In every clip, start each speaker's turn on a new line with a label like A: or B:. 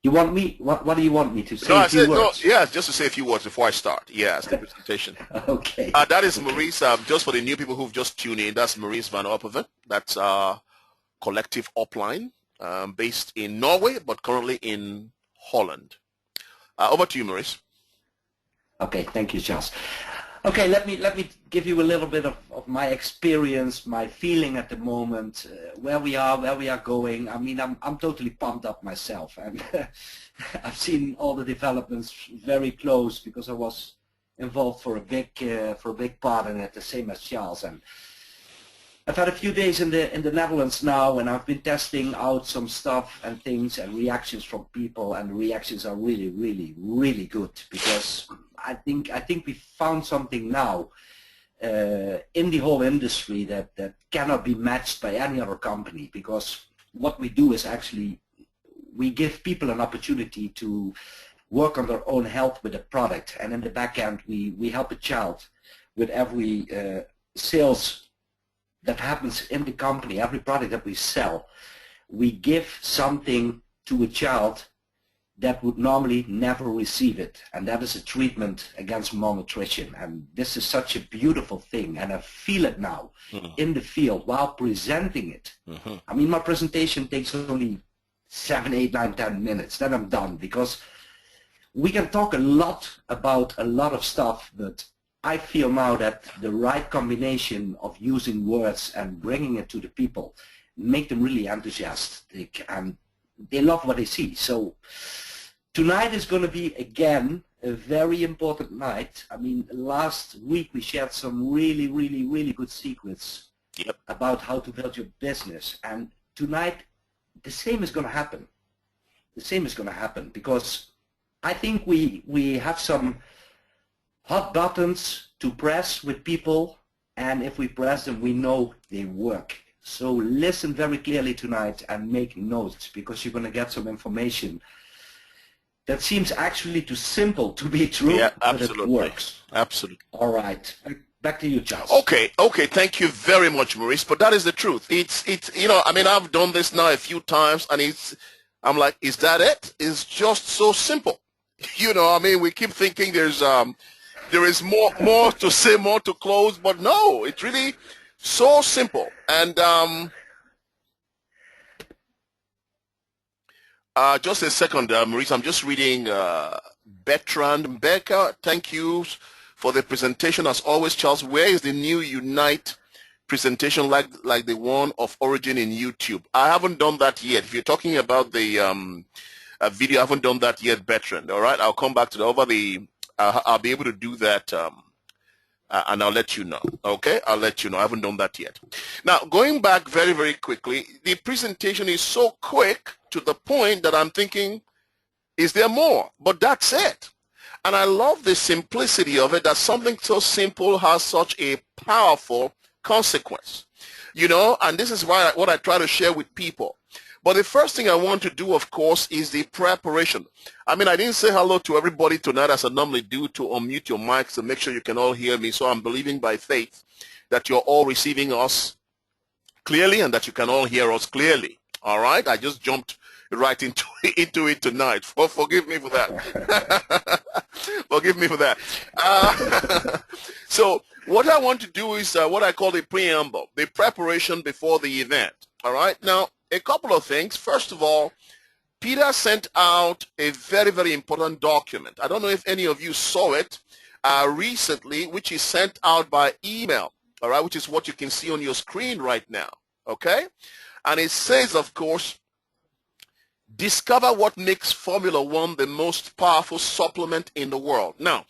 A: You want me? What do you want me to
B: No,
A: say? A
B: I
A: few
B: said, no,
A: words.
B: yeah, just to say a few words before I start. Yes, the presentation.
A: Okay.
B: That is
A: Okay.
B: Maurice, just for the new people who've just tuned in, that's Maurice van Ophoven. That's collective upline based in Norway, but currently in Holland. Over to you, Maurice.
A: Okay. Thank you, Charles. Okay, let me give you a little bit of my experience, my feeling at the moment, where we are going. I mean, I'm totally pumped up myself, and I've seen all the developments very close because I was involved for a big part in it, the same as Charles. And I've had a few days in the Netherlands now, and I've been testing out some stuff and things and reactions from people, and the reactions are really, really, really good because I think we found something now in the whole industry that cannot be matched by any other company, because what we do is actually we give people an opportunity to work on their own health with a product, and in the back end we help a child with every sales that happens in the company, every product that we sell. We give something to a child that would normally never receive it, and that is a treatment against malnutrition. And this is such a beautiful thing, and I feel it now in the field while presenting it. I mean, my presentation takes only 7, 8, 9, 10 minutes, then I'm done, because we can talk a lot about a lot of stuff, but I feel now that the right combination of using words and bringing it to the people make them really enthusiastic, and they love what they see. So tonight is going to be, again, a very important night. I mean, last week we shared some really, really, really good secrets about how to build your business. And tonight, the same is going to happen. The same is going to happen, because I think we have some hot buttons to press with people, and if we press them, we know they work. So listen very clearly tonight and make notes, because you're going to get some information that seems actually too simple to be true, but it works.
B: Absolutely.
A: All right. Back to you, Charles.
B: Okay, thank you very much, Maurice. But that is the truth. It's you know, I mean, I've done this now a few times, and I'm like, is that it? It's just so simple. You know, I mean, we keep thinking there is more to say, more to close, but no, it's really so simple. And just a second, Maurice, I'm just reading Bertrand Becker. Thank you for the presentation. As always, Charles, where is the new Unite presentation like the one of Origin in YouTube? I haven't done that yet. If you're talking about the video, I haven't done that yet, Bertrand. All right, I'll come back to the I'll be able to do that, and I'll let you know. Okay, I'll let you know. I haven't done that yet. Now, going back very, very quickly, the presentation is so quick to the point that I'm thinking, is there more? But that's it. And I love the simplicity of it, that something so simple has such a powerful consequence. You know, and this is what I try to share with people. But the first thing I want to do, of course, is the preparation. I mean, I didn't say hello to everybody tonight as I normally do, to unmute your mics to make sure you can all hear me. So I'm believing by faith that you're all receiving us clearly and that you can all hear us clearly. All right? I just jumped right into it tonight. Forgive me for that. Forgive me for that. So what I want to do is what I call the preamble, the preparation before the event. All right? Now, a couple of things. First of all, Peter sent out a very, very important document. I don't know if any of you saw it recently, which is sent out by email, all right, which is what you can see on your screen right now, okay? And it says, of course, discover what makes Formula One the most powerful supplement in the world. Now,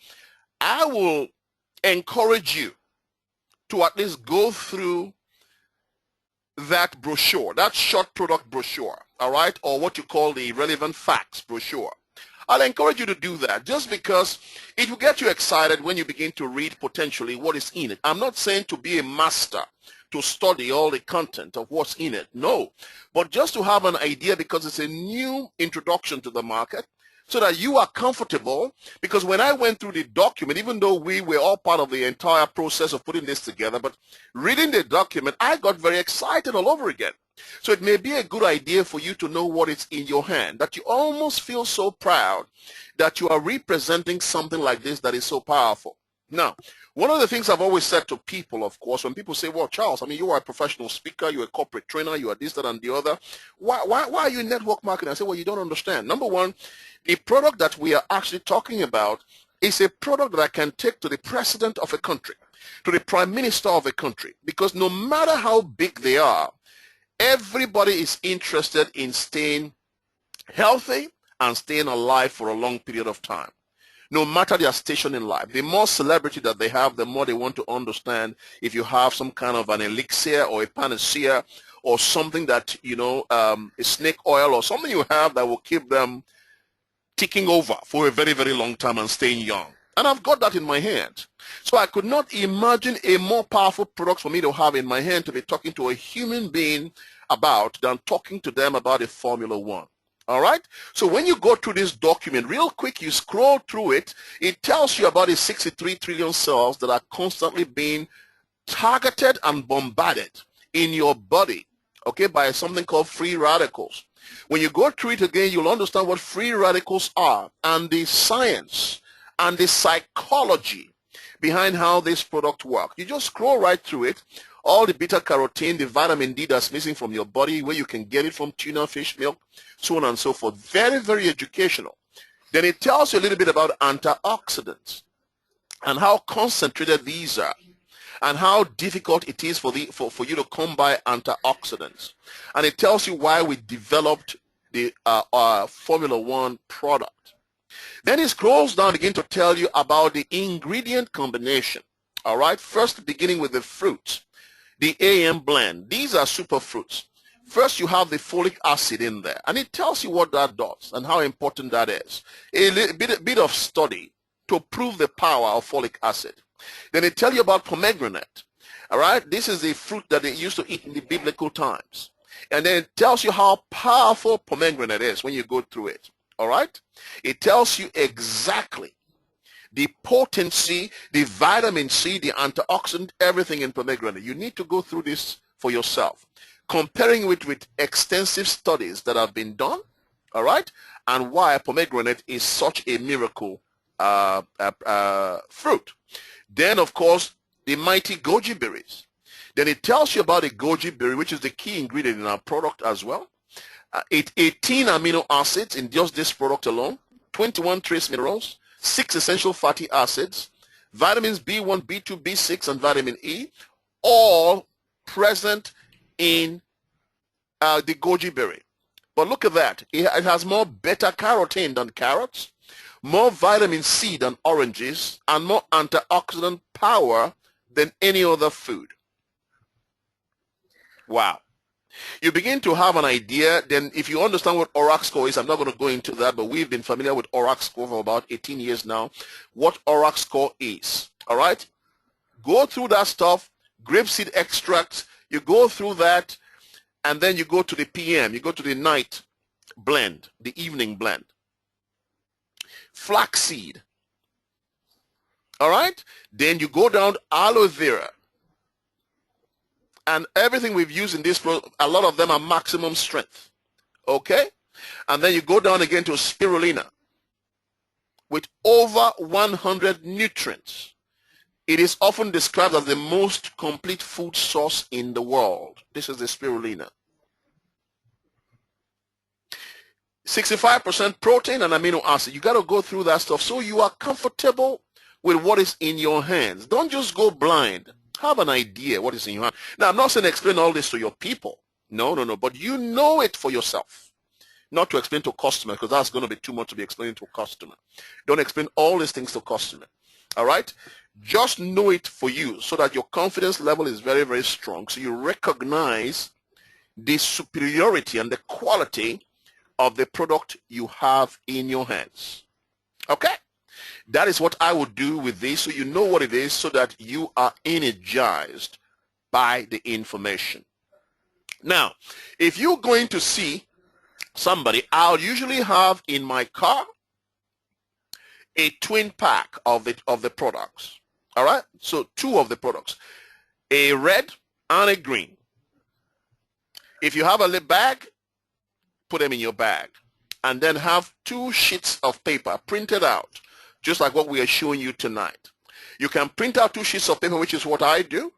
B: I will encourage you to at least go through that brochure, that short product brochure, all right, or what you call the relevant facts brochure. I'll encourage you to do that, just because it will get you excited when you begin to read potentially what is in it. I'm not saying to be a master, to study all the content of what's in it, no, but just to have an idea, because it's a new introduction to the market, so that you are comfortable. Because when I went through the document, even though we were all part of the entire process of putting this together, but reading the document, I got very excited all over again. So it may be a good idea for you to know what is in your hand, that you almost feel so proud that you are representing something like this that is so powerful. Now, one of the things I've always said to people, of course, when people say, well, Charles, I mean, you are a professional speaker, you're a corporate trainer, you are this, that, and the other. Why are you in network marketing? I say, well, you don't understand. Number one, the product that we are actually talking about is a product that I can take to the president of a country, to the prime minister of a country, because no matter how big they are, everybody is interested in staying healthy and staying alive for a long period of time, no matter their station in life. The more celebrity that they have, the more they want to understand if you have some kind of an elixir or a panacea or something that, you know, a snake oil or something you have that will keep them ticking over for a very, very long time and staying young. And I've got that in my hand. So I could not imagine a more powerful product for me to have in my hand to be talking to a human being about than talking to them about a Formula One. All right? So when you go through this document, real quick, you scroll through it, it tells you about the 63 trillion cells that are constantly being targeted and bombarded in your body, okay, by something called free radicals. When you go through it again, you'll understand what free radicals are and the science and the psychology behind how this product works. You just scroll right through it. All the beta carotene, the vitamin D that's missing from your body, where you can get it from tuna, fish, milk, so on and so forth. Very, very educational. Then it tells you a little bit about antioxidants and how concentrated these are and how difficult it is for you to come by antioxidants. And it tells you why we developed the Formula One product. Then it scrolls down again to tell you about the ingredient combination. All right, first beginning with the fruit, the AM blend. These are superfruits. First, you have the folic acid in there, and it tells you what that does and how important that is. A bit of study to prove the power of folic acid. Then it tells you about pomegranate. All right, this is the fruit that they used to eat in the biblical times. And then it tells you how powerful pomegranate is when you go through it. All right, it tells you exactly the potency, the vitamin C, the antioxidant, everything in pomegranate. You need to go through this for yourself, comparing it with extensive studies that have been done, all right, and why pomegranate is such a miracle fruit. Then, of course, the mighty goji berries. Then it tells you about the goji berry, which is the key ingredient in our product as well. 18 amino acids in just this product alone, 21 trace minerals, 6 essential fatty acids, vitamins B1, B2, B6, and vitamin E, all present in the goji berry. But look at that. It has more beta-carotene than carrots, more vitamin C than oranges, and more antioxidant power than any other food. Wow. You begin to have an idea. Then if you understand what ORAC score is, I'm not going to go into that, but we've been familiar with ORAC score for about 18 years now. What ORAC score is, all right? Go through that stuff, grapeseed extracts, you go through that, and then you go to the PM, you go to the night blend, the evening blend. Flaxseed, all right? Then you go down to aloe vera. And everything we've used in this, a lot of them are maximum strength, okay? And then you go down again to spirulina with over 100 nutrients. It is often described as the most complete food source in the world. This is the spirulina. 65% protein and amino acid. You got to go through that stuff so you are comfortable with what is in your hands. Don't just go blind. Have an idea what is in your hand. Now, I'm not saying explain all this to your people. No. But you know it for yourself. Not to explain to customer, because that's going to be too much to be explaining to a customer. Don't explain all these things to customer. All right? Just know it for you so that your confidence level is very, very strong. So you recognize the superiority and the quality of the product you have in your hands. Okay? That is what I would do with this, so you know what it is, so that you are energized by the information. Now, if you're going to see somebody, I'll usually have in my car a twin pack of the products. All right? So 2 of the products, a red and a green. If you have a little bag, put them in your bag. And then have 2 sheets of paper printed out, just like what we are showing you tonight. You can print out 2 sheets of paper, which is what I do,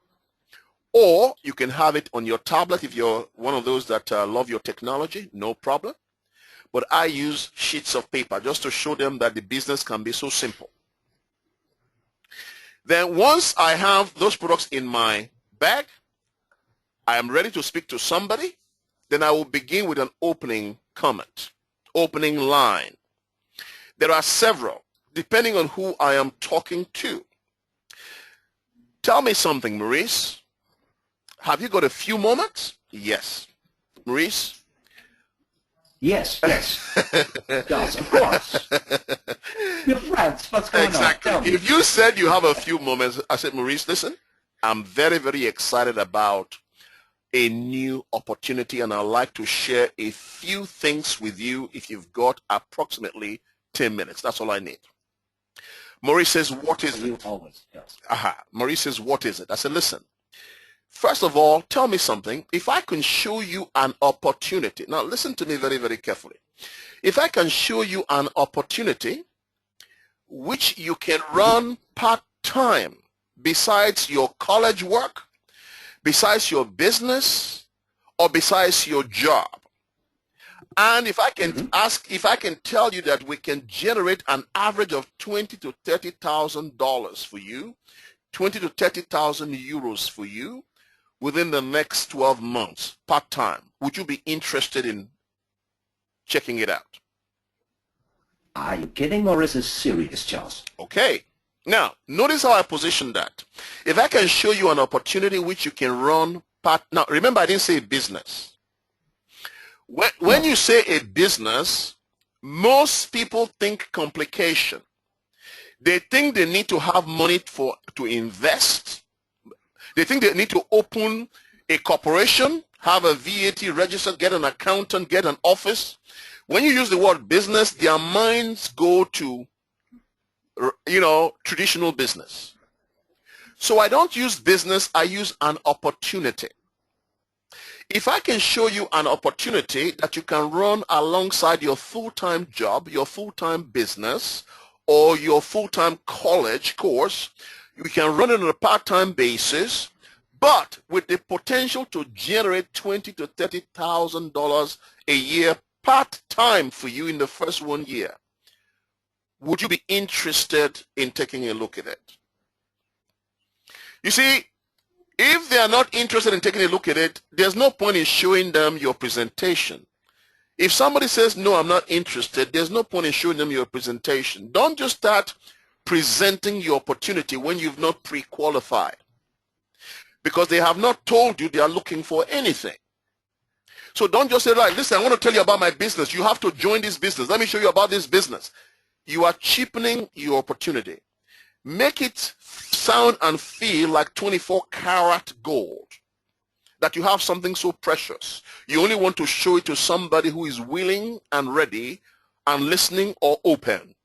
B: or you can have it on your tablet if you're one of those that love your technology, no problem. But I use sheets of paper just to show them that the business can be so simple. Then once I have those products in my bag, I am ready to speak to somebody, then I will begin with an opening comment, opening line. There are several, depending on who I am talking to. Tell me something, Maurice. Have you got a few moments? Yes. Maurice?
A: Yes, yes. Yes, of course. We're friends. What's going
B: Exactly.
A: on?
B: If you said you have a few moments, I said, Maurice, listen, I'm very, very excited about a new opportunity, and I'd like to share a few things with you if you've got approximately 10 minutes. That's all I need. Maurice says, what is it?
A: Always, yes.
B: Maurice says, what is it? I said, listen, first of all, tell me something. If I can show you an opportunity, now listen to me very, very carefully. If I can show you an opportunity which you can run part-time besides your college work, besides your business, or besides your job, and if I can if I can tell you that we can generate an average of $20,000 to $30,000 for you, 20 to 30,000 euros for you within the next 12 months, part-time, would you be interested in checking it out?
A: Are you kidding, or is this serious, Charles?
B: Okay. Now, notice how I position that. If I can show you an opportunity which you can run now, remember I didn't say business. When you say a business, most people think complication. They think they need to have money to invest. They think they need to open a corporation, have a VAT register, get an accountant, get an office. When you use the word business, their minds go to, traditional business. So I don't use business, I use an opportunity. If I can show you an opportunity that you can run alongside your full-time job, your full-time business, or your full-time college course, you can run it on a part-time basis, but with the potential to generate $20,000 to $30,000 a year part-time for you in the first 1 year. Would you be interested in taking a look at it? You see, if they are not interested in taking a look at it, there's no point in showing them your presentation. If somebody says, no, I'm not interested, there's no point in showing them your presentation. Don't just start presenting your opportunity when you've not pre-qualified, because they have not told you they are looking for anything. So don't just say, right, listen, I want to tell you about my business. You have to join this business. Let me show you about this business. You are cheapening your opportunity. Make it sound and feel like 24-karat gold, that you have something so precious. You only want to show it to somebody who is willing and ready and listening or open.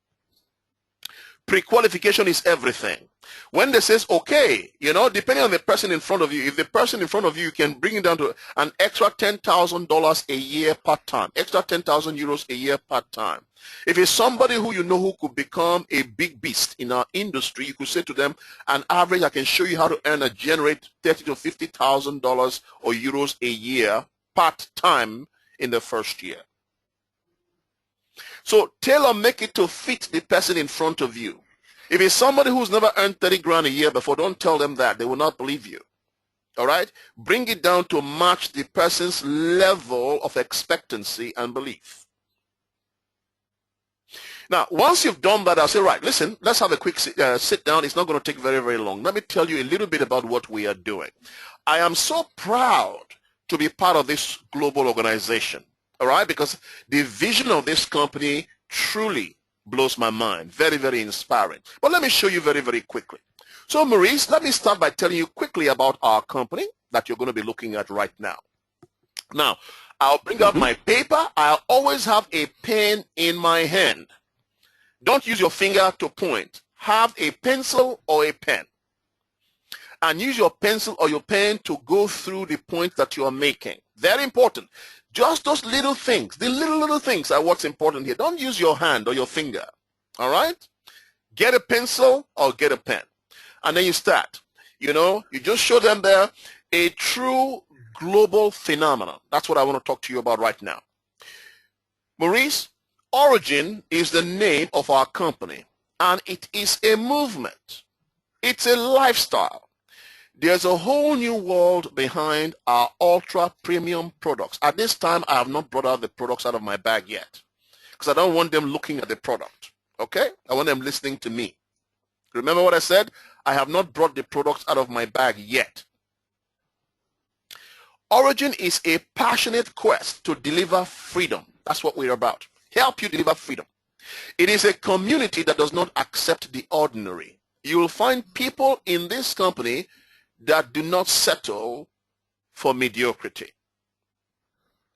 B: Pre-qualification is everything. When they says, okay, depending on the person in front of you, if the person in front of you can bring it down to an extra $10,000 a year part-time, extra 10,000 euros a year part-time. If it's somebody who you know who could become a big beast in our industry, you could say to them, on average, I can show you how to earn and generate $30,000 to $50,000 or euros a year part-time in the first year. So tailor make it to fit the person in front of you. If it's somebody who's never earned 30 grand a year before, don't tell them that. They will not believe you. All right? Bring it down to match the person's level of expectancy and belief. Now, once you've done that, I'll say, right, listen, let's have a quick sit down. It's not going to take very, very long. Let me tell you a little bit about what we are doing. I am so proud to be part of this global organization, all right, because the vision of this company truly blows my mind. Very, very inspiring. But let me show you very, very quickly. So, Maurice, let me start by telling you quickly about our company that you're going to be looking at right now. Now, I'll bring out my paper. I'll always have a pen in my hand. Don't use your finger to point. Have a pencil or a pen. and use your pencil or your pen to go through the points that you are making. Very important. Just those little things, the little things are what's important here. Don't use your hand or your finger. All right? Get a pencil or get a pen. And then you start. You know, you just show them there a true global phenomenon. That's what I want to talk to you about right now. Maurice, Origin is the name of our company, and it is a movement. It's a lifestyle. There's a whole new world behind our ultra premium products. At this time, I have not brought out the products out of my bag yet because I don't want them looking at the product. Okay? I want them listening to me. Remember what I said? I have not brought the products out of my bag yet. Origin is a passionate quest to deliver freedom. That's what we're about. Help you deliver freedom. It is a community that does not accept the ordinary. You will find people in this company that do not settle for mediocrity.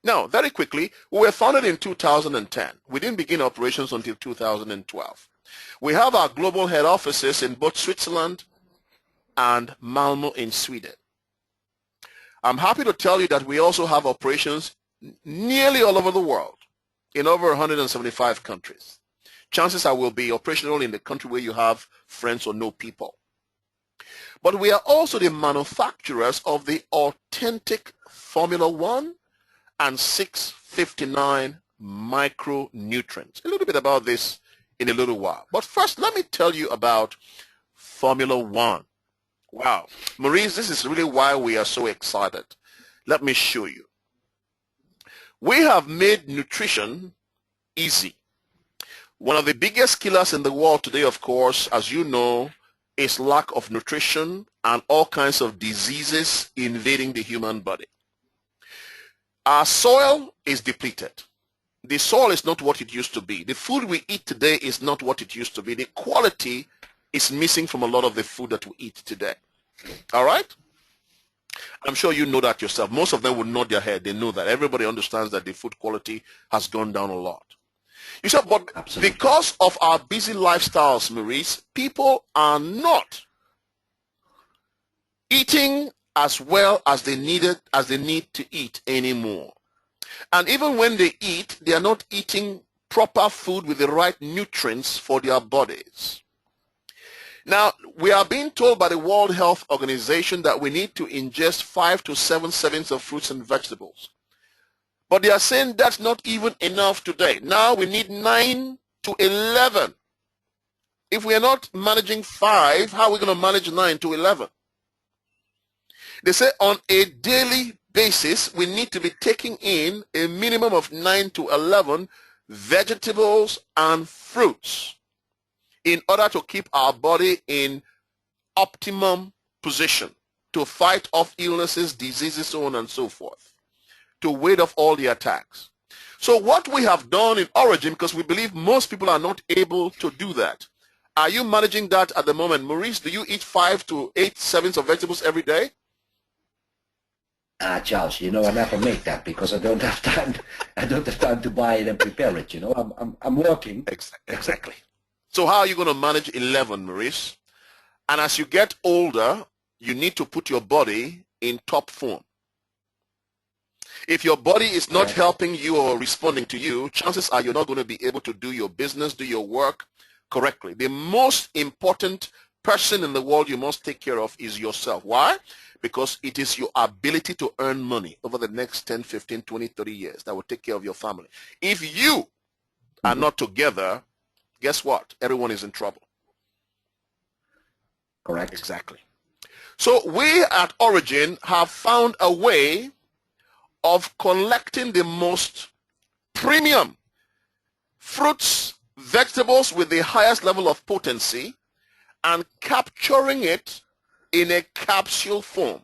B: Now, very quickly, we were founded in 2010. We didn't begin operations until 2012. We have our global head offices in both Switzerland and Malmö in Sweden. I'm happy to tell you that we also have operations nearly all over the world, in over 175 countries. Chances are we'll be operational in the country where you have friends or know people. But we are also the manufacturers of the authentic Formula 1 and 659 micronutrients. A little bit about this in a little while. But first, let me tell you about Formula 1. Wow. Maurice, this is really why we are so excited. Let me show you. We have made nutrition easy. One of the biggest killers in the world today, of course, as you know, is lack of nutrition and all kinds of diseases invading the human body. Our soil is depleted. The soil is not what it used to be. The food we eat today is not what it used to be. The quality is missing from a lot of the food that we eat today. All right? I'm sure you know that yourself. Most of them would nod their head. They know that. Everybody understands that the food quality has gone down a lot. You said, but
A: Absolutely.
B: Because of our busy lifestyles, Maurice, people are not eating as well as they need to eat anymore. And even when they eat, they are not eating proper food with the right nutrients for their bodies. Now, we are being told by the World Health Organization that we need to ingest 5 to 7 servings of fruits and vegetables. But they are saying that's not even enough today. Now we need 9 to 11. If we are not managing 5, how are we going to manage 9 to 11? They say on a daily basis, we need to be taking in a minimum of 9 to 11 vegetables and fruits in order to keep our body in optimum position to fight off illnesses, diseases, so on and so forth, to ward off all the attacks. So what we have done in Origin, because we believe most people are not able to do that. Are you managing that at the moment? Maurice, do you eat 5 to 8 servings of vegetables every day?
A: Charles, you know, I never make that because I don't have time. I don't have time to buy it and prepare it. You know, I'm working.
B: Exactly. So how are you going to manage 11, Maurice? And as you get older, you need to put your body in top form. If your body is not helping you or responding to you, chances are you're not going to be able to do your business, do your work correctly. The most important person in the world you must take care of is yourself. Why? Because it is your ability to earn money over the next 10, 15, 20, 30 years that will take care of your family. If you are not together, guess what? Everyone is in trouble.
A: Correct.
B: Exactly. So we at Origin have found a way of collecting the most premium fruits, vegetables with the highest level of potency and capturing it in a capsule form.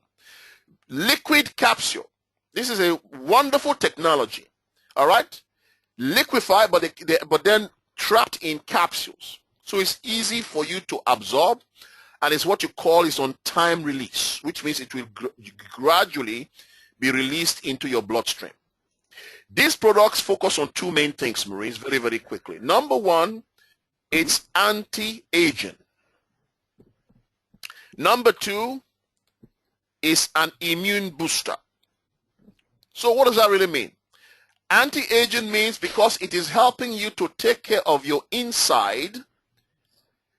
B: Liquid capsule. This is a wonderful technology. All right? Liquefied, but then trapped in capsules. So it's easy for you to absorb, and it's what you call is on time release, which means it will gradually be released into your bloodstream. These products focus on 2 main things, Maurice, very, very quickly. Number 1, it's anti-aging. Number 2, is an immune booster. So what does that really mean? Anti-aging means because it is helping you to take care of your inside,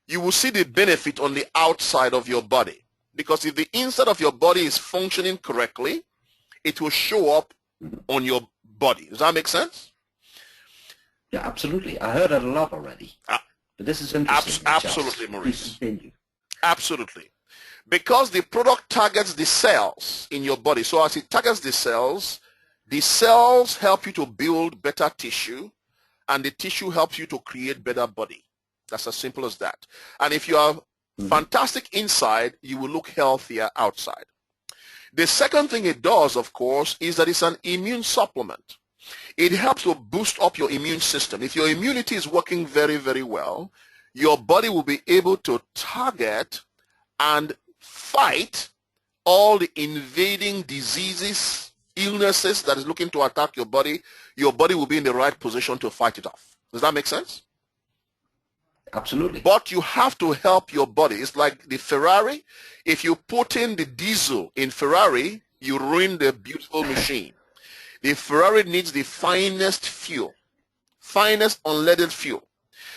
B: you will see the benefit on the outside of your body. Because if the inside of your body is functioning correctly, it will show up on your body. Does that make sense?
A: Yeah, absolutely. I heard that a lot already. But this is interesting.
B: Absolutely, Maurice.
A: Continue.
B: Absolutely. Because the product targets the cells in your body. So as it targets the cells help you to build better tissue, and the tissue helps you to create better body. That's as simple as that. And if you are fantastic inside, you will look healthier outside. The second thing it does, of course, is that it's an immune supplement. It helps to boost up your immune system. If your immunity is working very, very well, your body will be able to target and fight all the invading diseases, illnesses that is looking to attack your body. Your body will be in the right position to fight it off. Does that make sense?
A: Absolutely.
B: But you have to help your body. It's like the Ferrari. If you put in the diesel in Ferrari, you ruin the beautiful machine. The Ferrari needs the finest fuel, finest unleaded fuel.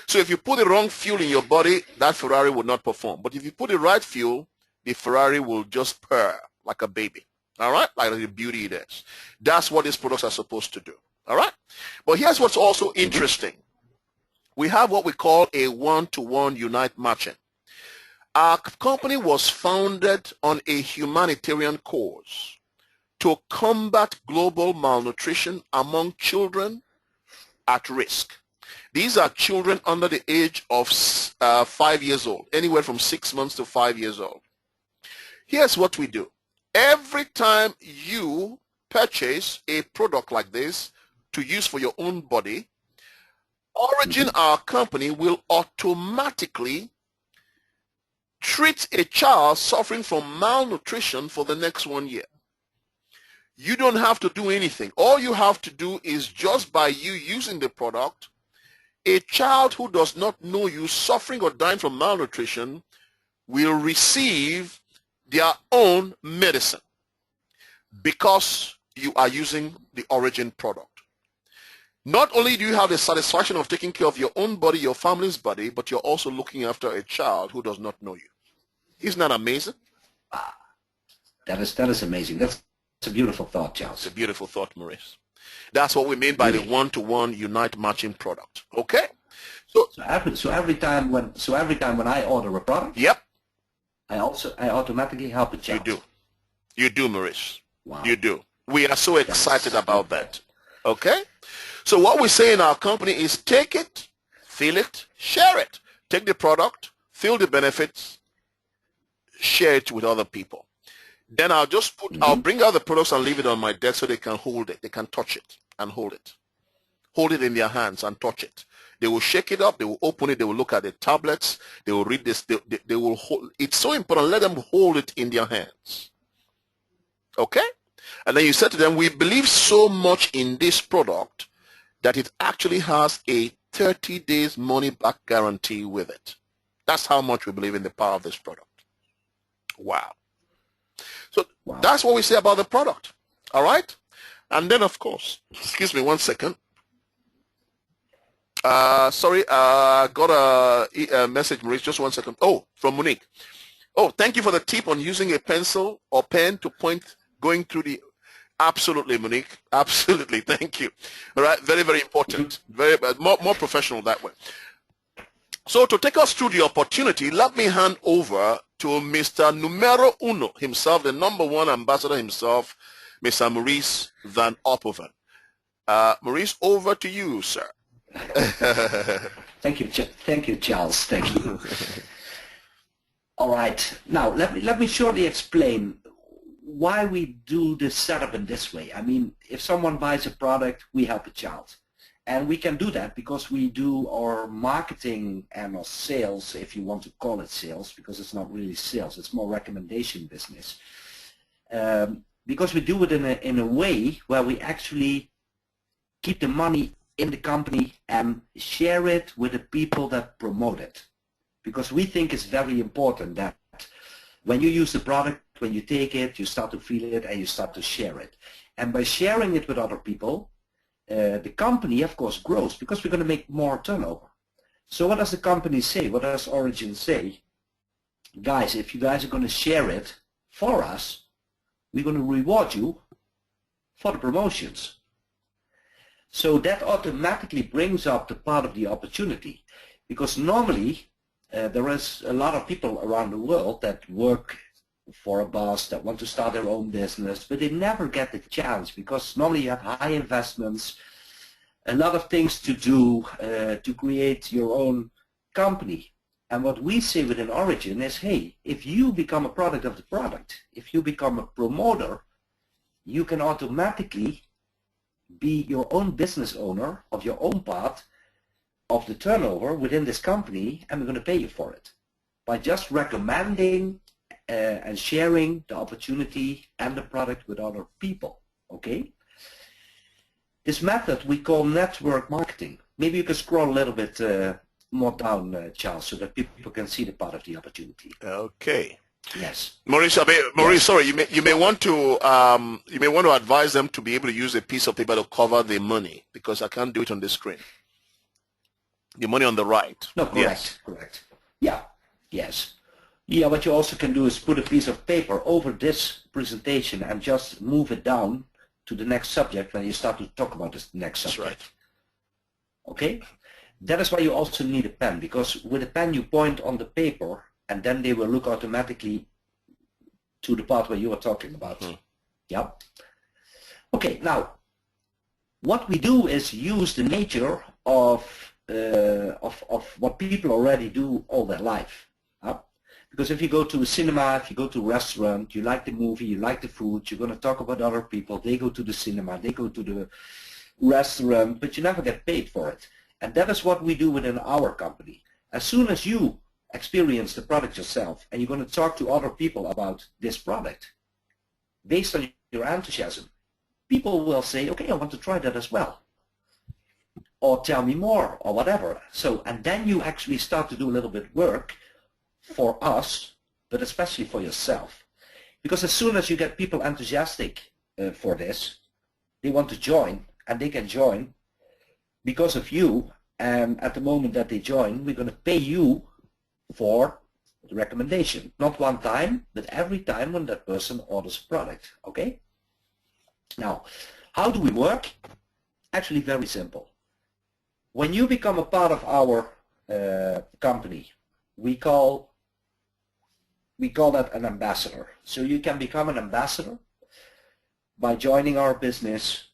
B: So if you put the wrong fuel in your body, that Ferrari will not perform. But if you put the right fuel, the Ferrari will just purr like a baby. All right? Like the beauty it is. That's what these products are supposed to do. All right? But here's what's also interesting. We have what we call a one-to-one unite matching. Our company was founded on a humanitarian cause to combat global malnutrition among children at risk. These are children under the age of 5 years old, anywhere from 6 months to 5 years old. Here's what we do. Every time you purchase a product like this to use for your own body, Origin, our company, will automatically treat a child suffering from malnutrition for the next 1 year. You don't have to do anything. All you have to do is just by you using the product, a child who does not know you suffering or dying from malnutrition will receive their own medicine because you are using the Origin product. Not only do you have the satisfaction of taking care of your own body, your family's body, but you're also looking after a child who does not know you. Isn't that amazing?
A: That is amazing. That's a beautiful thought, Charles.
B: It's a beautiful thought, Maurice. That's what we mean by the one-to-one unite matching product. Okay?
A: So every time when I order a product,
B: yep,
A: I automatically help a child.
B: You do, Maurice.
A: Wow.
B: You do. We are so excited about that. Okay? So what we say in our company is take it, feel it, share it. Take the product, feel the benefits, share it with other people. Then I'll just I'll bring out the products and leave it on my desk so they can hold it. They can touch it and hold it. Hold it in their hands and touch it. They will shake it up. They will open it. They will look at the tablets. They will read this. They will hold. It's so important. Let them hold it in their hands. Okay? And then you said to them, we believe so much in this product that it actually has a 30 days money back guarantee with it. That's how much we believe in the power of this product. Wow. So that's what we say about the product. All right? And then, of course, excuse me 1 second. Sorry, got a message, Maurice, just 1 second. Oh, from Monique. Oh, thank you for the tip on using a pencil or pen to point going through the... Absolutely, Monique. Absolutely. Thank you. All right. Very, very important. Very more professional that way. So to take us through the opportunity, let me hand over to Mr. Numero Uno himself, the #1 ambassador himself, Mr. Maurice Van Ophoven. Maurice, over to you, sir.
A: Thank you, Charles. Thank you. All right. Now let me shortly explain why we do this setup in this way. I mean, if someone buys a product, we help a child. And we can do that because we do our marketing and our sales, if you want to call it sales, because it's not really sales, it's more recommendation business. Because we do it in a way where we actually keep the money in the company and share it with the people that promote it. Because we think it's very important that when you use the product, when you take it, you start to feel it, and you start to share it. And by sharing it with other people, the company, of course, grows because we're going to make more turnover. So what does the company say? What does Origin say? Guys, if you guys are going to share it for us, we're going to reward you for the promotions. So that automatically brings up the part of the opportunity, because normally there is a lot of people around the world that work for a boss, that want to start their own business, but they never get the chance because normally you have high investments, a lot of things to do to create your own company. And what we say within Origin is, hey, if you become a product of the product, if you become a promoter, you can automatically be your own business owner of your own part of the turnover within this company, and we're going to pay you for it by just recommending and sharing the opportunity and the product with other people. Okay? This method we call network marketing. Maybe you can scroll a little bit more down, Charles, so that people can see the part of the opportunity.
B: Okay.
A: Yes.
B: Maurice,
A: Yes.
B: sorry, you may want to advise them to be able to use a piece of paper to cover the money, because I can't do it on the screen. The money on the right.
A: No, correct,
B: yes.
A: correct. Yeah, yes. Yeah, what you also can do is put a piece of paper over this presentation and just move it down to the next subject when you start to talk about this next subject.
B: That's right.
A: Okay? That is why you also need a pen, because with a pen you point on the paper and then they will look automatically to the part where you are talking about. Yeah. Okay, now what we do is use the nature of what people already do all their life. Because if you go to a cinema, if you go to a restaurant, you like the movie, you like the food, you're going to talk about other people, they go to the cinema, they go to the restaurant, but you never get paid for it. And that is what we do within our company. As soon as you experience the product yourself and you're going to talk to other people about this product, based on your enthusiasm, people will say, okay, I want to try that as well. Or tell me more, or whatever. So, and then you actually start to do a little bit of work for us, but especially for yourself. Because as soon as you get people enthusiastic for this, they want to join, and they can join because of you. And at the moment that they join, we're going to pay you for the recommendation. Not one time, but every time when that person orders a product. Okay? Now, how do we work? Actually very simple. When you become a part of our company, we call that an ambassador. So you can become an ambassador by joining our business,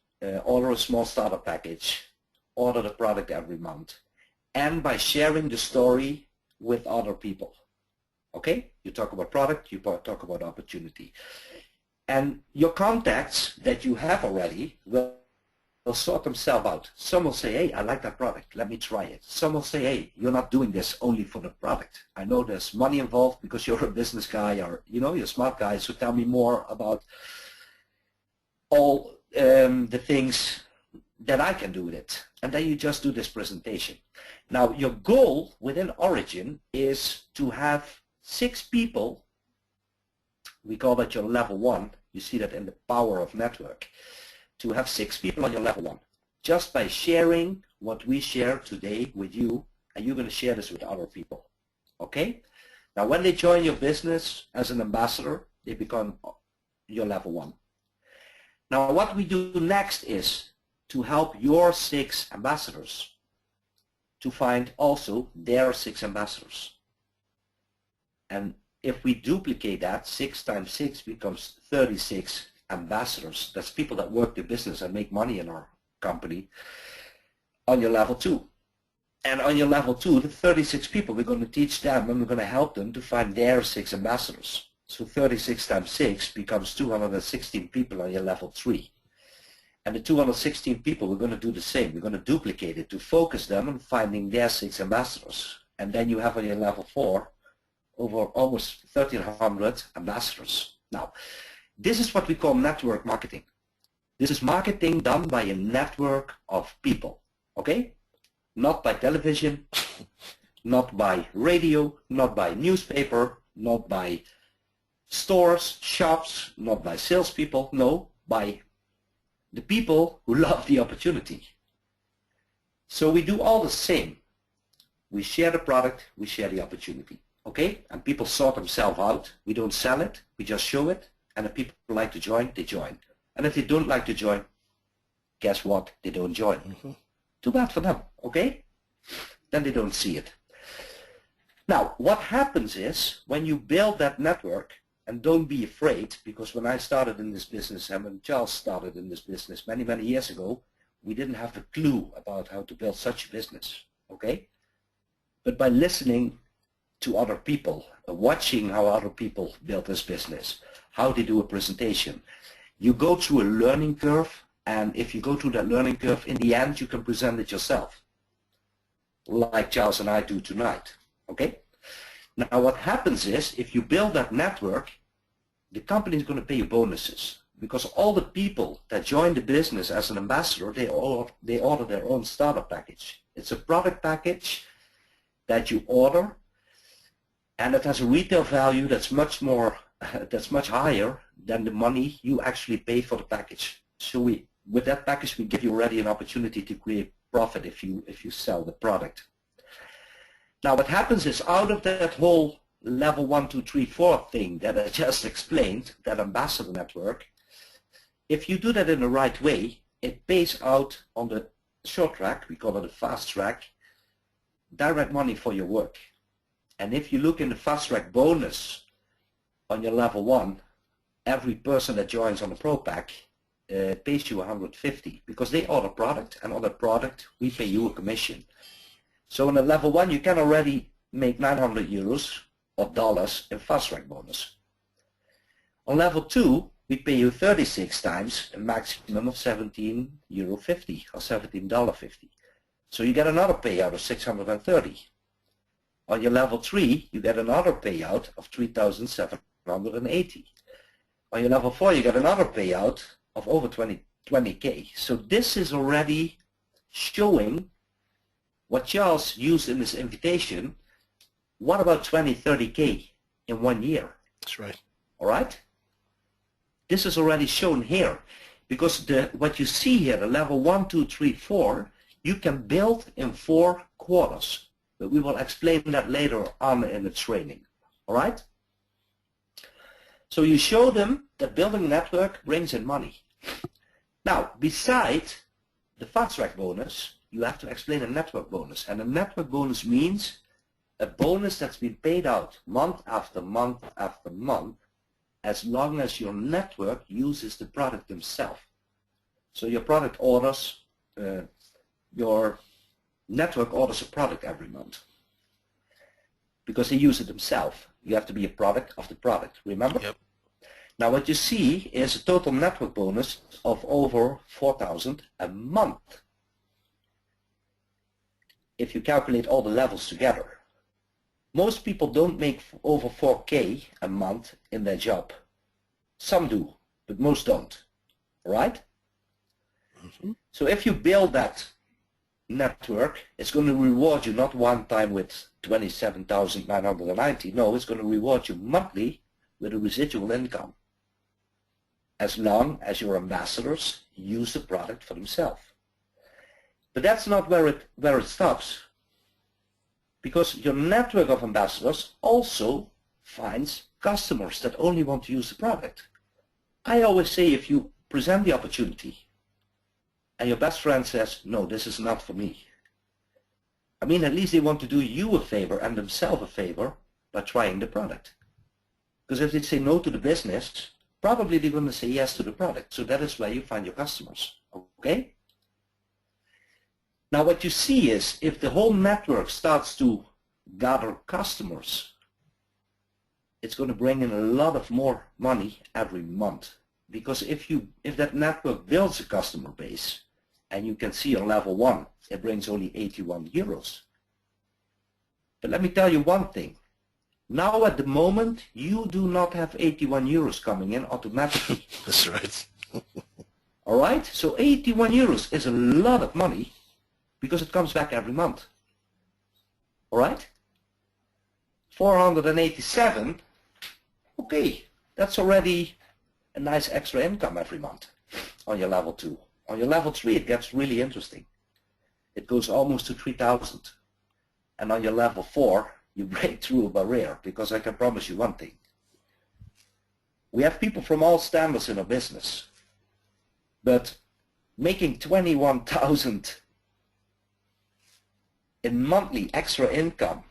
A: order a small starter package, order the product every month, and by sharing the story with other people. Okay? You talk about product, you talk about opportunity. And your contacts that you have already will sort themselves out. Some will say, hey, I like that product, let me try it. Some will say, hey, you're not doing this only for the product. I know there's money involved because you're a business guy, or you're a smart guy, so tell me more about all the things that I can do with it. And then you just do this presentation. Now, your goal within Origin is to have 6 people. We call that your level 1. You see that in the power of network. To have 6 people on your level 1, just by sharing what we share today with you, and you're going to share this with other people. Okay? Now when they join your business as an ambassador, they become your level 1. Now what we do next is to help your 6 ambassadors to find also their 6 ambassadors. And if we duplicate that, 6 times 6 becomes 36 ambassadors. That's people that work the business and make money in our company on your level 2. And on your level 2, the 36 people, we're going to teach them and we're going to help them to find their 6 ambassadors. So 36 times 6 becomes 216 people on your level 3. And the 216 people, we're going to do the same. We're going to duplicate it to focus them on finding their 6 ambassadors. And then you have on your level 4 over almost 1,300 ambassadors. Now, this is what we call network marketing. This is marketing done by a network of people, okay? Not by television, not by radio, not by newspaper, not by stores, shops, not by salespeople, no, by the people who love the opportunity. So we do all the same. We share the product, we share the opportunity. Okay? And people sort themselves out. We don't sell it, we just show it. And if people like to join, they join. And if they don't like to join, guess what? They don't join. Too bad for them, okay? Then they don't see it. Now, what happens is, when you build that network, and don't be afraid, because when I started in this business, and when Charles started in this business many, many years ago, we didn't have a clue about how to build such a business, okay? But by listening to other people, watching how other people build this business, how they do a presentation, you go through a learning curve, and if you go through that learning curve, in the end, you can present it yourself, like Charles and I do tonight, okay? Now what happens is, if you build that network, the company is going to pay you bonuses, because all the people that join the business as an ambassador, they order their own starter package. It's a product package that you order, and it has a retail value that's much higher than the money you actually pay for the package. So with that package, we give you already an opportunity to create profit if you sell the product. Now what happens is, out of that whole level 1, 2, 3, 4 thing that I just explained, that ambassador network, if you do that in the right way, it pays out on the short track, we call it a fast track, direct money for your work. And if you look in the fast track bonus on your level 1, every person that joins on the Pro Pack pays you 150, because they order product, and on that product we pay you a commission. So on a level 1 you can already make 900 euros or dollars in fast track bonus. On level 2 we pay you 36 times a maximum of €17.50 or $17.50. So you get another payout of 630. On your level 3 you get another payout of 3,780. On your level 4 you get another payout of over 20K. So this is already showing what Charles used in his invitation. What about 20, 30K in 1 year?
B: That's right.
A: All right? This is already shown here, because what you see here, the level 1, 2, 3, 4, you can build in 4 quarters. But we will explain that later on in the training. All right? So you show them that building a network brings in money. Now, besides the fast track bonus, you have to explain a network bonus. And a network bonus means a bonus that's been paid out month after month after month, as long as your network uses the product themselves. So your product orders, your network orders a product every month, because they use it themselves. You have to be a product of the product, remember?
B: Yep.
A: Now what you see is a total network bonus of over 4,000 a month, if you calculate all the levels together. Most people don't make over 4K a month in their job. Some do, but most don't. All right? So if you build that network, it's going to reward you not one time with 27,990. No, it's going to reward you monthly with a residual income, as long as your ambassadors use the product for themselves. But that's not where it stops, because your network of ambassadors also finds customers that only want to use the product. I always say, if you present the opportunity and your best friend says, no, this is not for me, I mean, at least they want to do you a favor and themselves a favor by trying the product. Because if they say no to the business, probably they're going to say yes to the product. So that is where you find your customers. Okay? Now what you see is, if the whole network starts to gather customers, it's going to bring in a lot of more money every month. Because if that network builds a customer base, and you can see on level 1, it brings only 81 euros. But let me tell you one thing. Now at the moment, you do not have 81 euros coming in automatically.
B: That's right.
A: All right? So 81 euros is a lot of money, because it comes back every month. All right? 487, okay, That's already a nice extra income every month on your level 2. On your level 3 it gets really interesting. It goes almost to 3,000. And on your level 4 you break through a barrier, because I can promise you one thing. We have people from all standards in our business, but making 21,000 in monthly extra income,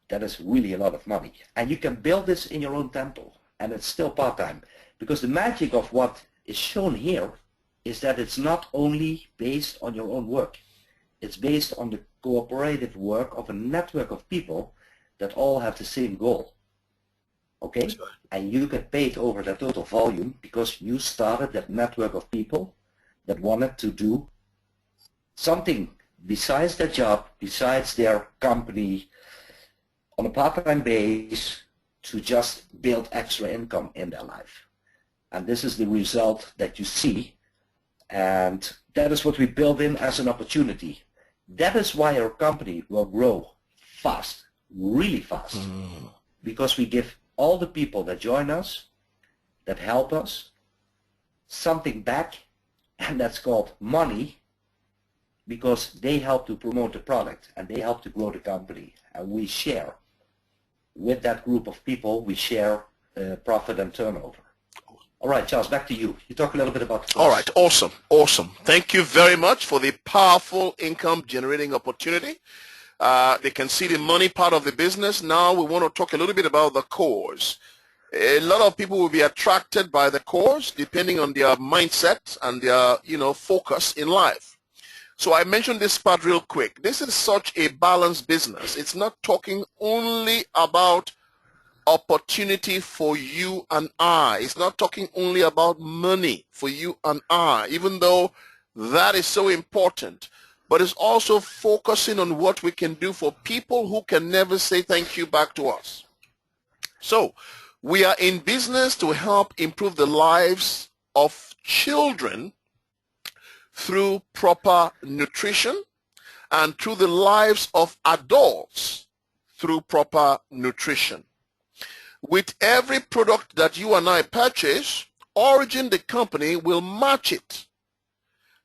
A: that is really a lot of money. And you can build this in your own temple, and it's still part-time. Because the magic of what is shown here is that it's not only based on your own work. It's based on the cooperative work of a network of people that all have the same goal. Okay? And you get paid over the total volume because you started that network of people that wanted to do something besides their job, besides their company, on a part-time basis, to just build extra income in their life. And this is the result that you see, and that is what we build in as an opportunity. That is why our company will grow fast, really fast, because we give all the people that join us, that help us, something back, and that's called money, because they help to promote the product and they help to grow the company, and we share. With that group of people, we share profit and turnover. All right, Charles, back to you. You talk a little bit about the course.
B: All right, awesome, awesome. Thank you very much for the powerful income generating opportunity. They can see the money part of the business. Now we want to talk a little bit about the course. A lot of people will be attracted by the course depending on their mindset and their, focus in life. So I mentioned this part real quick. This is such a balanced business. It's not talking only about opportunity for you and I. It's not talking only about money for you and I, even though that is so important. But it's also focusing on what we can do for people who can never say thank you back to us. So we are in business to help improve the lives of children through proper nutrition, and through the lives of adults through proper nutrition. With every product that you and I purchase, Origin, the company, will match it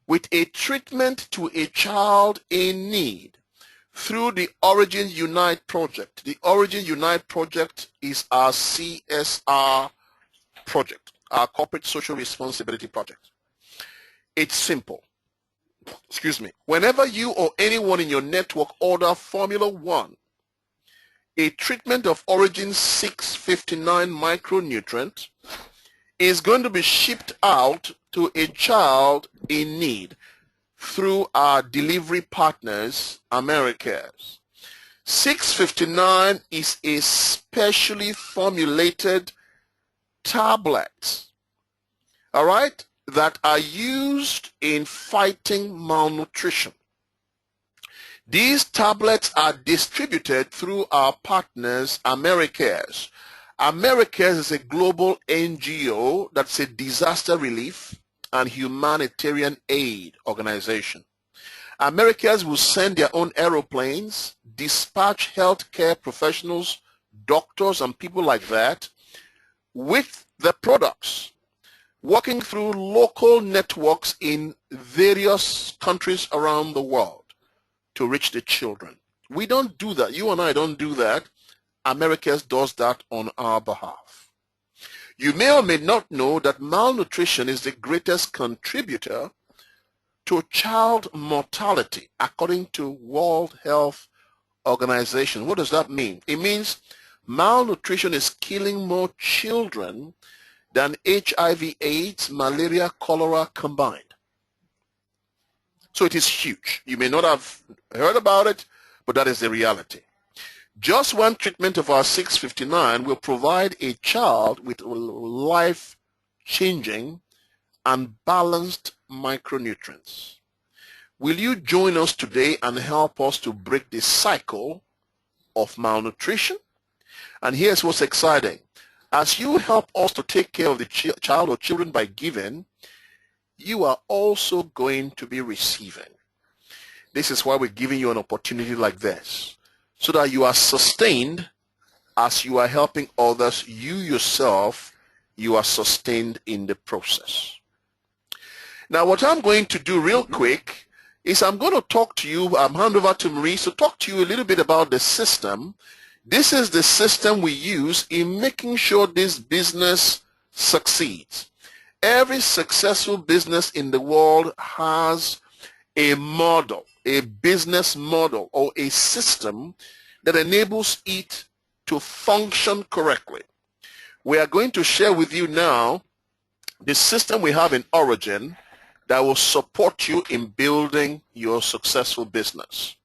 B: with a treatment to a child in need through the Origin Unite project. The Origin Unite project is our CSR project, our corporate social responsibility project. It's simple. Excuse me. Whenever you or anyone in your network order Formula 1, a treatment of Origin 659 micronutrient is going to be shipped out to a child in need through our delivery partners, Americas. 659 is a specially formulated tablet, all right, that are used in fighting malnutrition. These tablets are distributed through our partners, Americas. Americas is a global NGO that's a disaster relief and humanitarian aid organization. Americas will send their own aeroplanes, dispatch healthcare professionals, doctors, and people like that with the products, working through local networks in various countries around the world to reach the children. We don't do that. You and I don't do that. Americas does that on our behalf. You may or may not know that malnutrition is the greatest contributor to child mortality, according to World Health Organization. What does that mean? It means malnutrition is killing more children than HIV, AIDS, malaria, cholera combined. So it is huge. You may not have heard about it, but that is the reality. Just one treatment of our 659 will provide a child with life-changing and balanced micronutrients. Will you join us today and help us to break the cycle of malnutrition? And here's what's exciting. As you help us to take care of the child or children by giving, you are also going to be receiving. This is why we're giving you an opportunity like this, so that you are sustained as you are helping others, you yourself, you are sustained in the process. Now, what I'm going to do real quick is I'm going to talk to you, hand over to Maurice to talk to you a little bit about the system. This is the system we use in making sure this business succeeds. Every successful business in the world has a model, a business model, or a system that enables it to function correctly. We are going to share with you now the system we have in Origin that will support you in building your successful business.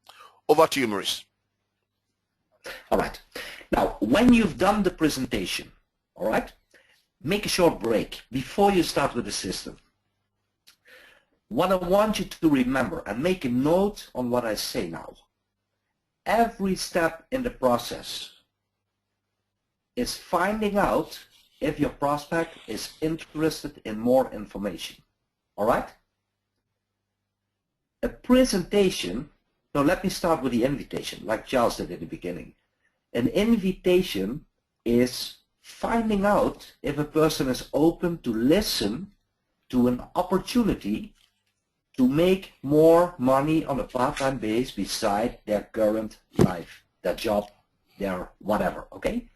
B: Over to you, Maurice.
A: All right. Now, when you've done the presentation, all right, make a short break before you start with the system. What I want you to remember, and make a note on what I say now, every step in the process is finding out if your prospect is interested in more information. All right? A presentation, no, let me start with the invitation, like Charles did in the beginning. An invitation is finding out if a person is open to listen to an opportunity to make more money on a part-time base beside their current life, their job, their whatever, okay?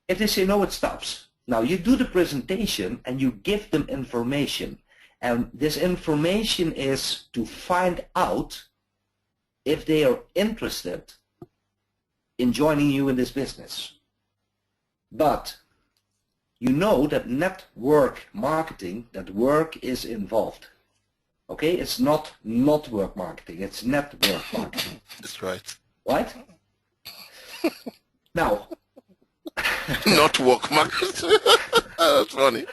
A: If they say no, it stops. Now you do the presentation and you give them information, and this information is to find out if they are interested in joining you in this business. But you know that network marketing, that work is involved. Okay, it's not work marketing, it's network marketing.
B: That's right.
A: Right? Now,
B: not work marketing. That's funny.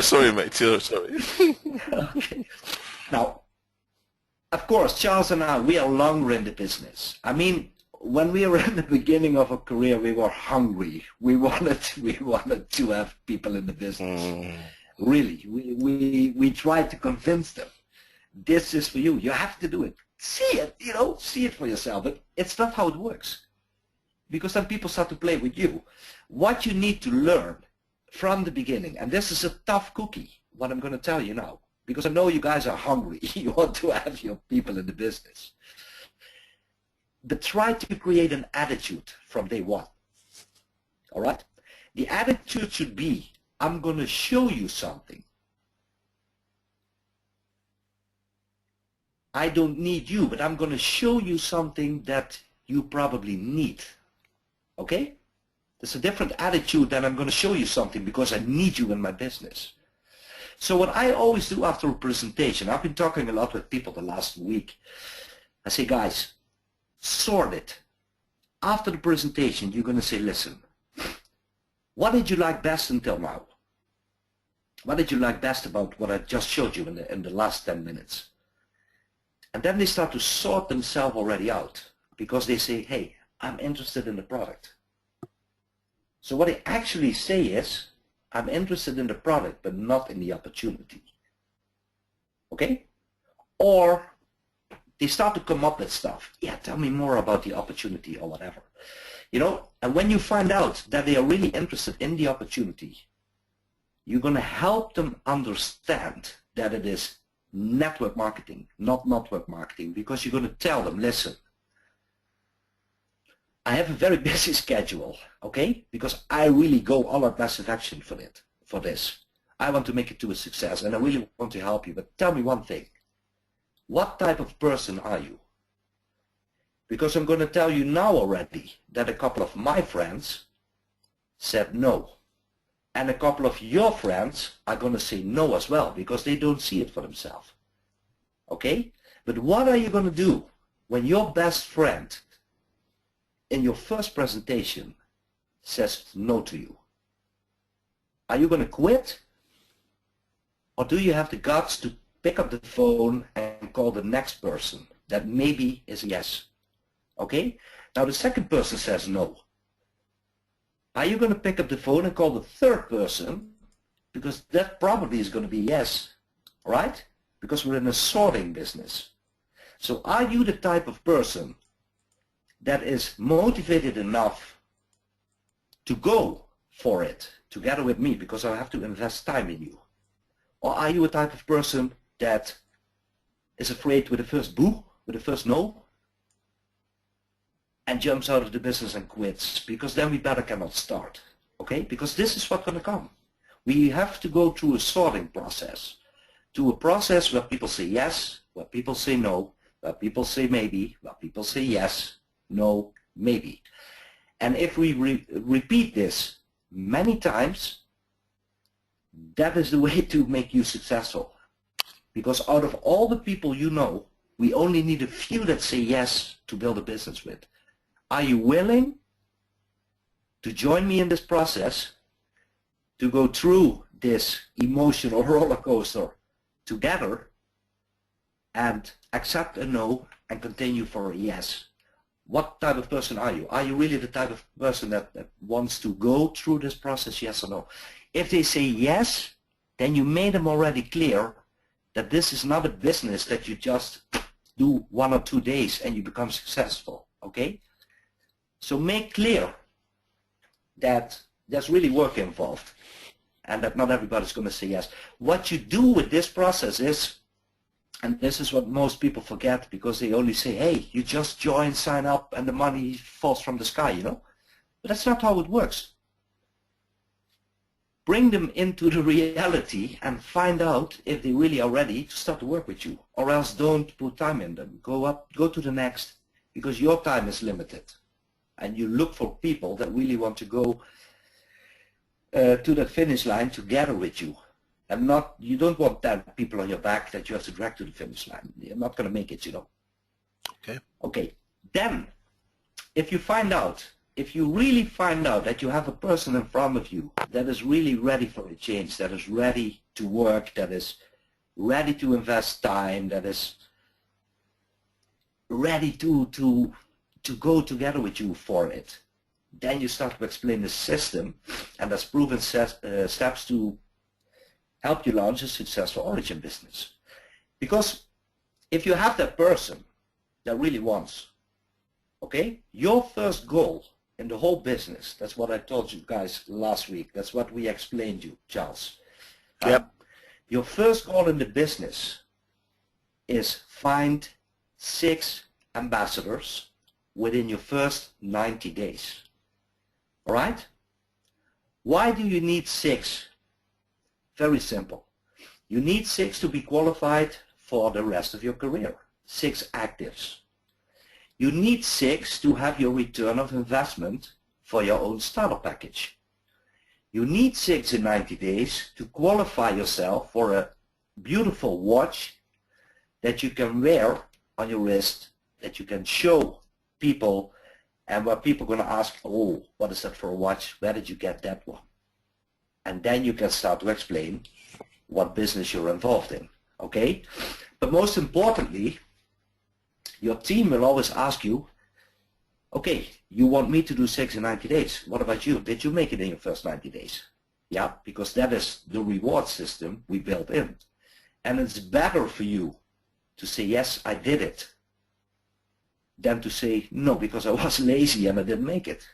B: Sorry, mate. Sorry.
A: Okay. Now, of course, Charles and I, we are longer in the business. I mean, when we were in the beginning of our career, we were hungry. We wanted to have people in the business. Really, we tried to convince them. This is for you. You have to do it. See it, you know, see it for yourself. But it's not how it works. Because then people start to play with you. What you need to learn from the beginning, and this is a tough cookie, what I'm going to tell you now, because I know you guys are hungry. You want to have your people in the business. But try to create an attitude from day one. All right? The attitude should be, I'm going to show you something. I don't need you, but I'm going to show you something that you probably need. Okay? There's a different attitude than I'm going to show you something because I need you in my business. So what I always do after a presentation, I've been talking a lot with people the last week. I say, guys, sort it. After the presentation, you're going to say, listen, what did you like best until now? What did you like best about what I just showed you in the last 10 minutes? And then they start to sort themselves already out because they say, hey, I'm interested in the product. So what they actually say is, I'm interested in the product, but not in the opportunity. Okay? Or they start to come up with stuff. Yeah, tell me more about the opportunity or whatever. You know, and when you find out that they are really interested in the opportunity, you're going to help them understand that it is network marketing, not network marketing, because you're going to tell them, listen, I have a very busy schedule, okay? Because I really go all out massive action for this. I want to make it to a success and I really want to help you, but tell me one thing. What type of person are you? Because I'm going to tell you now already that a couple of my friends said no. And a couple of your friends are going to say no as well because they don't see it for themselves. Okay? But what are you going to do when your best friend in your first presentation says no to you? Are you going to quit? Or do you have the guts to pick up the phone and call the next person that maybe is a yes? Okay? Now the second person says no. Are you going to pick up the phone and call the third person? Because that probably is going to be yes, right? Because we're in a sorting business. So are you the type of person that is motivated enough to go for it together with me because I have to invest time in you? Or are you a type of person that is afraid with the first boo, with the first no, and jumps out of the business and quits? Because then we better cannot start, okay? Because this is what's going to come. We have to go through a sorting process, to a process where people say yes, where people say no, where people say maybe, where people say yes, no, maybe. And if we repeat this many times, that is the way to make you successful. Because out of all the people you know, we only need a few that say yes to build a business with. Are you willing to join me in this process, to go through this emotional roller coaster together and accept a no and continue for a yes? What type of person are you? Are you really the type of person that wants to go through this process, yes or no? If they say yes, then you made them already clear that this is not a business that you just do 1 or 2 days and you become successful, okay? So make clear that there's really work involved and that not everybody's going to say yes. What you do with this process is, and this is what most people forget because they only say, hey, you just join, sign up, and the money falls from the sky, you know? But that's not how it works. Bring them into the reality and find out if they really are ready to start to work with you, or else don't put time in them. Go to the next, because your time is limited. And you look for people that really want to go to that finish line together with you. And not, you don't want 10 people on your back that you have to drag to the finish line. You're not going to make it, you know.
B: Okay.
A: Okay. Then, if you find out, if you really find out that you have a person in front of you that is really ready for a change, that is ready to work, that is ready to invest time, that is ready to go together with you for it, then you start to explain the system, and there's proven steps to help you launch a successful origin business. Because if you have that person that really wants, okay, your first goal in the whole business, that's what I told you guys last week, that's what we explained you, Charles.
B: Yep.
A: Your first goal in the business is find 6 ambassadors within your first 90 days. All right? Why do you need 6? Very simple. You need 6 to be qualified for the rest of your career. 6 actives. You need 6 to have your return of investment for your own starter package. You need 6 in 90 days to qualify yourself for a beautiful watch that you can wear on your wrist, that you can show people, and where people are going to ask, oh, what is that for a watch? Where did you get that one? And then you can start to explain what business you're involved in, okay? But most importantly, your team will always ask you, okay, you want me to do 6 in 90 days. What about you? Did you make it in your first 90 days? Yeah, because that is the reward system we built in. And it's better for you to say, yes, I did it, than to say, no, because I was lazy and I didn't make it.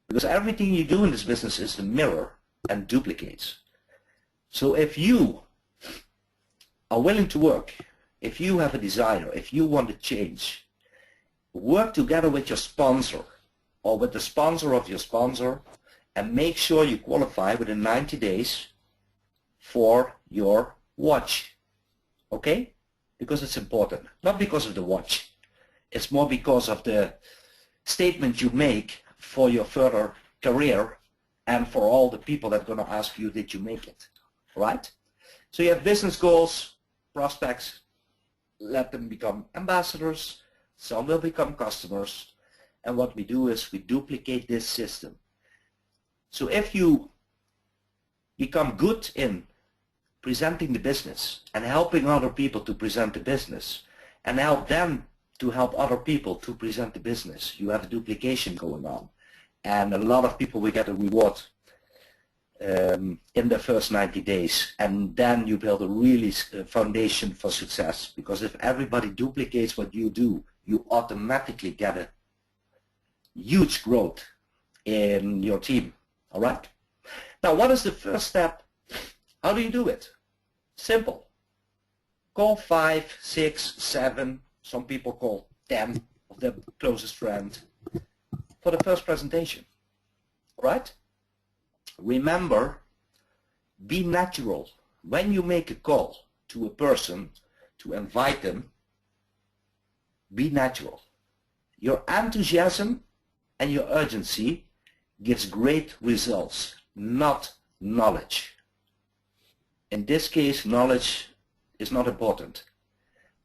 A: Because everything you do in this business is a mirror and duplicates. So if you are willing to work, if you have a desire, if you want to change, work together with your sponsor or with the sponsor of your sponsor and make sure you qualify within 90 days for your watch. Okay? Because it's important. Not because of the watch. It's more because of the statement you make for your further career and for all the people that are going to ask you, did you make it? Right? So you have business goals, prospects, let them become ambassadors, some will become customers, and what we do is we duplicate this system. So if you become good in presenting the business and helping other people to present the business and help them to help other people to present the business, you have a duplication going on. And a lot of people will get a reward in the first 90 days, and then you build a really foundation for success, because if everybody duplicates what you do, you automatically get a huge growth in your team. All right? Now, what is the first step? How do you do it? Simple. Call 5, 6, 7, some people call 10 of their closest friends for the first presentation. All right? Remember, be natural. When you make a call to a person to invite them, be natural. Your enthusiasm and your urgency gives great results, not knowledge. In this case, knowledge is not important.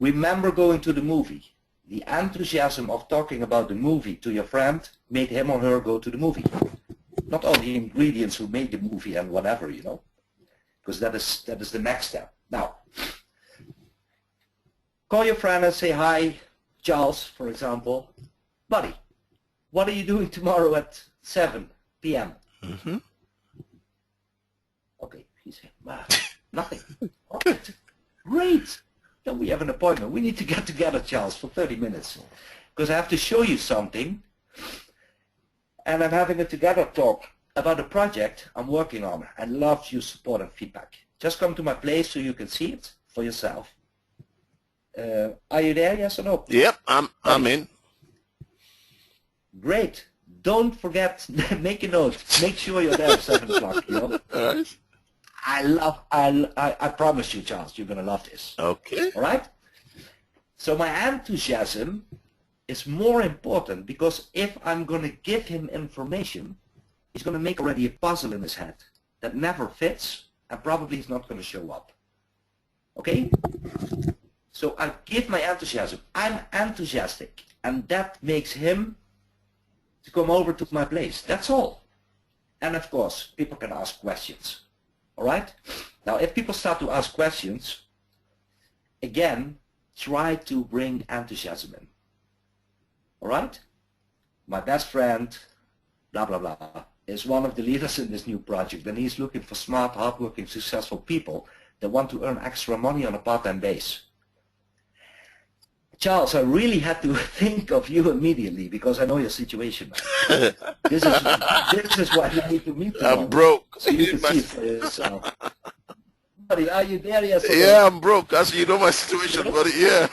A: Remember going to the movie. The enthusiasm of talking about the movie to your friend made him or her go to the movie. Not all the ingredients who made the movie and whatever, you know, because that is the next step. Now, call your friend and say, hi, Charles, for example. Buddy, what are you doing tomorrow at 7 p.m.?
B: Mm-hmm.
A: Okay, he said, nothing. All right, great. Then we have an appointment. We need to get together, Charles, for 30 minutes because I have to show you something. And I'm having a together talk about a project I'm working on and love your support and feedback. Just come to my place so you can see it for yourself. Are you there, yes or no?
B: Yep, I'm in.
A: Great. Don't forget, make a note. Make sure you're there at 7 o'clock, you know?
B: All right.
A: I promise you, Charles, you're going to love this.
B: Okay.
A: All right? So my enthusiasm is more important because if I'm going to give him information, he's going to make already a puzzle in his head that never fits and probably is not going to show up. Okay? So I give my enthusiasm. I'm enthusiastic and that makes him to come over to my place. That's all. And of course, people can ask questions. All right? Now, if people start to ask questions, again, try to bring enthusiasm in. All right? My best friend, blah, blah, blah, is one of the leaders in this new project, and he's looking for smart, hardworking, successful people that want to earn extra money on a part-time base. Charles, I really had to think of you immediately because I know your situation. This is why you need to meet tomorrow.
B: I'm broke.
A: So you can see it for yourself. Buddy, are you there? Yes.
B: Yeah, I'm broke. As you know my situation, buddy. Yeah.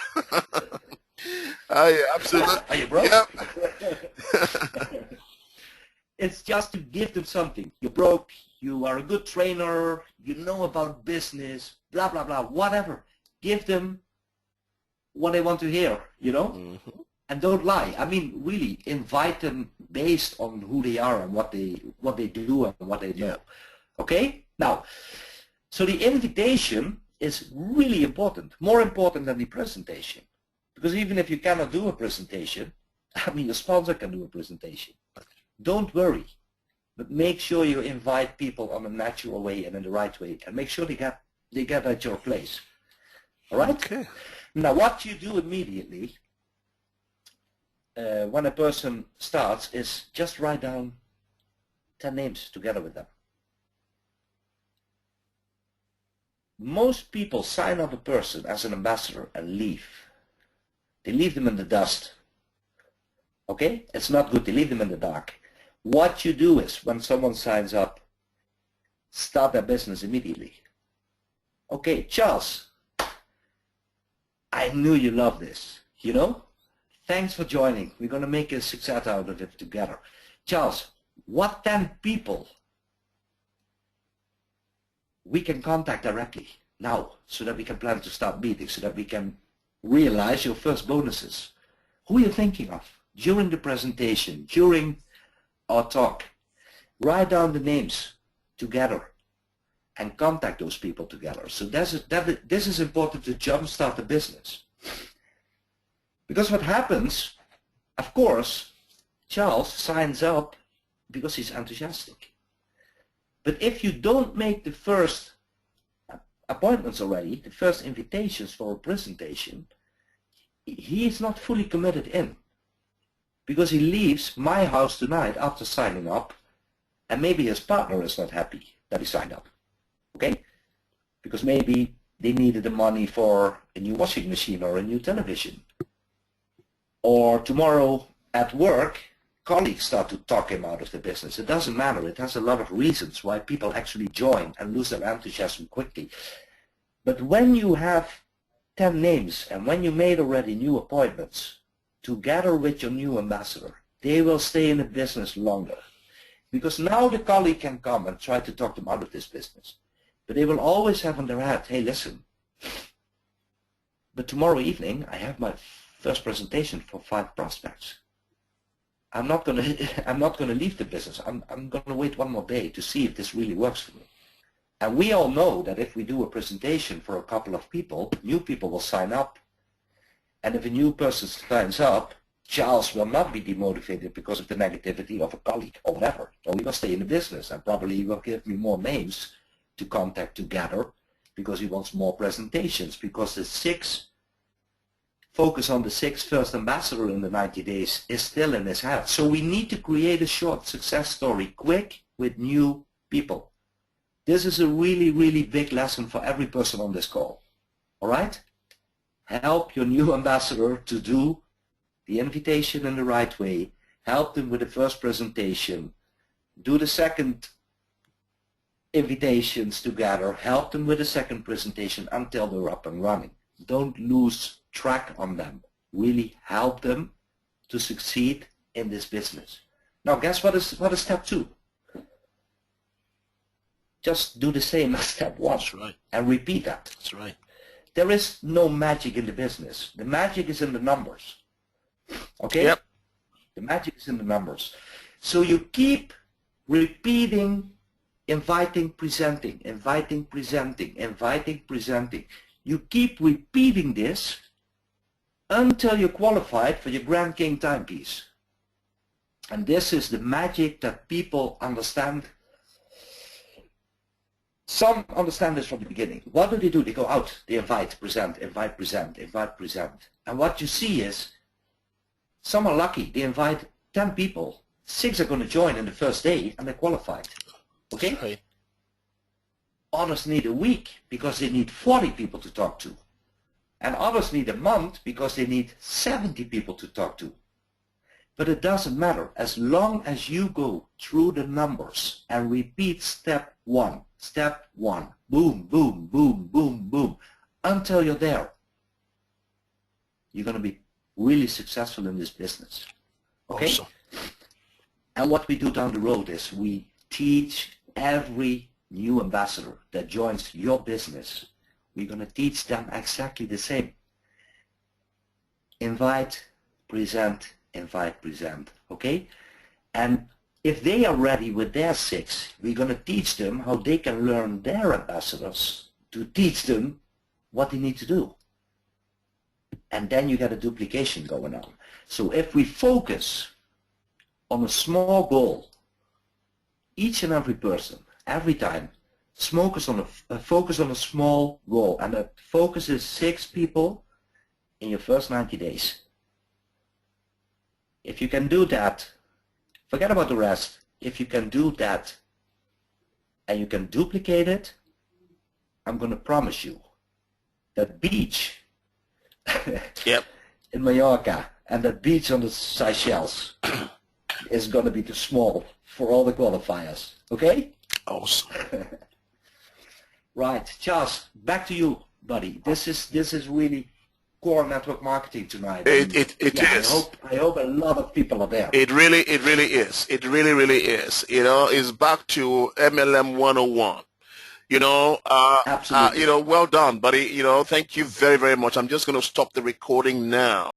B: I absolutely.
A: Are you broke?
B: Yep.
A: It's just to give them something. You're broke. You are a good trainer. You know about business. Blah blah blah. Whatever. Give them what they want to hear. You know.
B: Mm-hmm.
A: And don't lie. I mean, really, invite them based on who they are and what they do and what they know.
B: Yeah.
A: Okay? Now, so the invitation is really important, more important than the presentation. Because even if you cannot do a presentation, I mean, your sponsor can do a presentation. Don't worry, but make sure you invite people on a natural way and in the right way, and make sure they get at your place. All right?
B: Okay.
A: Now, what you do immediately when a person starts is just write down 10 names together with them. Most people sign up a person as an ambassador and leave. They leave them in the dust. Okay? It's not good. They leave them in the dark. What you do is, when someone signs up, start their business immediately. Okay, Charles, I knew you love this, you know? Thanks for joining. We're going to make a success out of it together. Charles, what 10 people we can contact directly now so that we can plan to start meetings, so that we can realize your first bonuses? Who are you thinking of during the presentation, during our talk? Write down the names together and contact those people together. So this is important to jumpstart the business. Because what happens, of course, Charles signs up because he's enthusiastic. But if you don't make the first appointments already, the first invitations for a presentation, he is not fully committed in. Because he leaves my house tonight after signing up, and maybe his partner is not happy that he signed up. Okay? Because maybe they needed the money for a new washing machine or a new television. Or tomorrow at work, colleagues start to talk him out of the business. It doesn't matter. It has a lot of reasons why people actually join and lose their enthusiasm quickly. But when you have 10 names and when you made already new appointments together with your new ambassador, they will stay in the business longer. Because now the colleague can come and try to talk them out of this business. But they will always have in their head, hey, listen, but tomorrow evening I have my first presentation for 5 prospects. I'm not going to leave the business. I'm going to wait one more day to see if this really works for me. And we all know that if we do a presentation for a couple of people, new people will sign up. And if a new person signs up, Charles will not be demotivated because of the negativity of a colleague or whatever. So he will stay in the business and probably he will give me more names to contact together because he wants more presentations, because the focus on the 6 first ambassador in the 90 days is still in his head. So we need to create a short success story quick with new people. This is a really, really big lesson for every person on this call. All right? Help your new ambassador to do the invitation in the right way. Help them with the first presentation. Do the second invitations together. Help them with the second presentation until they're up and running. Don't lose track on them. Really help them to succeed in this business. Now guess what is step 2? Just do the same as step 1.
B: That's right.
A: And repeat that.
B: That's right.
A: There is no magic in the business. The magic is in the numbers. Okay?
B: Yep.
A: The magic is in the numbers. So you keep repeating, inviting, presenting, inviting, presenting, inviting, presenting. You keep repeating this until you're qualified for your Grand King timepiece. And this is the magic that people understand. Some understand this from the beginning. What do? They go out, they invite, present, invite, present, invite, present. And what you see is, some are lucky, they invite 10 people, 6 are going to join in the first day and they're qualified. Okay?
B: Right.
A: Others need a week because they need 40 people to talk to. And others need a month because they need 70 people to talk to. But it doesn't matter. As long as you go through the numbers and repeat step 1, boom, boom, boom, boom, boom, until you're there, you're going to be really successful in this business. Okay?
B: Awesome.
A: And what we do down the road is we teach every new ambassador that joins your business, we're going to teach them exactly the same. Invite, present, invite, present. Okay? And if they are ready with their 6, we're going to teach them how they can learn their ambassadors to teach them what they need to do. And then you get a duplication going on. So if we focus on a small goal, each and every person, every time, focus on a small goal, and that focus is 6 people in your first 90 days. If you can do that, forget about the rest. If you can do that and you can duplicate it, I'm going to promise you that beach
B: Yep.
A: in Mallorca and that beach on the Seychelles is going to be too small for all the qualifiers. Okay?
B: Awesome.
A: Right, Charles, back to you, buddy. This is really core network marketing tonight.
B: It is.
A: I hope a lot of people are there.
B: It really is. It really is. You know, it's back to MLM 101. You know,
A: Absolutely.
B: you know, well done, buddy. You know, thank you very, very much. I'm just going to stop the recording now.